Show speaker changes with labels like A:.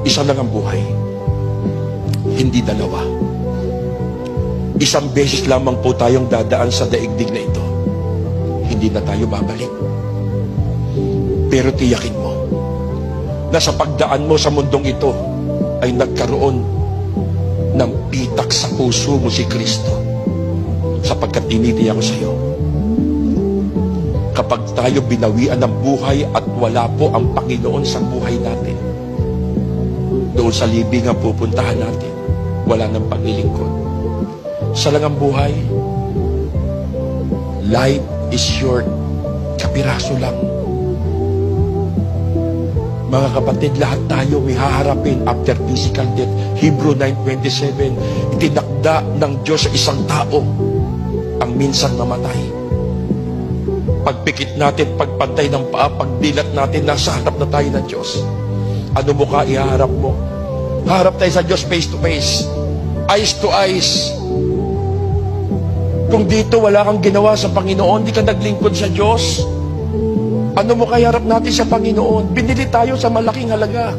A: Isa lang ang buhay, hindi dalawa. Isang beses lamang po tayong dadaan sa daigdig na ito. Hindi na tayo babalik. Pero tiyakin mo na sa pagdaan mo sa mundong ito ay nagkaroon ng pitak sa puso mo si Kristo, sapagkat tinitiyak ko sa iyo, kapag tayo binawian ng buhay at wala po ang Panginoon sa buhay natin, doon sa libingan pupuntahan natin, wala nang paglilingkod. Sa lang ang buhay, life is short, kapiraso lang. Mga kapatid, lahat tayo may haharapin after physical death. Hebrew 9:27, itinakda ng Diyos sa isang tao ang minsan mamatay. Pagpikit natin, pagpantay ng paa, pagdilat natin, nasa harap na tayo ng Diyos. Ano mo ka iharap mo? Harap tayo sa Diyos face to face, eyes to eyes. Kung dito wala kang ginawa sa Panginoon, di ka naglingkod sa Diyos, ano mo kaya harap natin sa Panginoon? Binili tayo sa malaking halaga.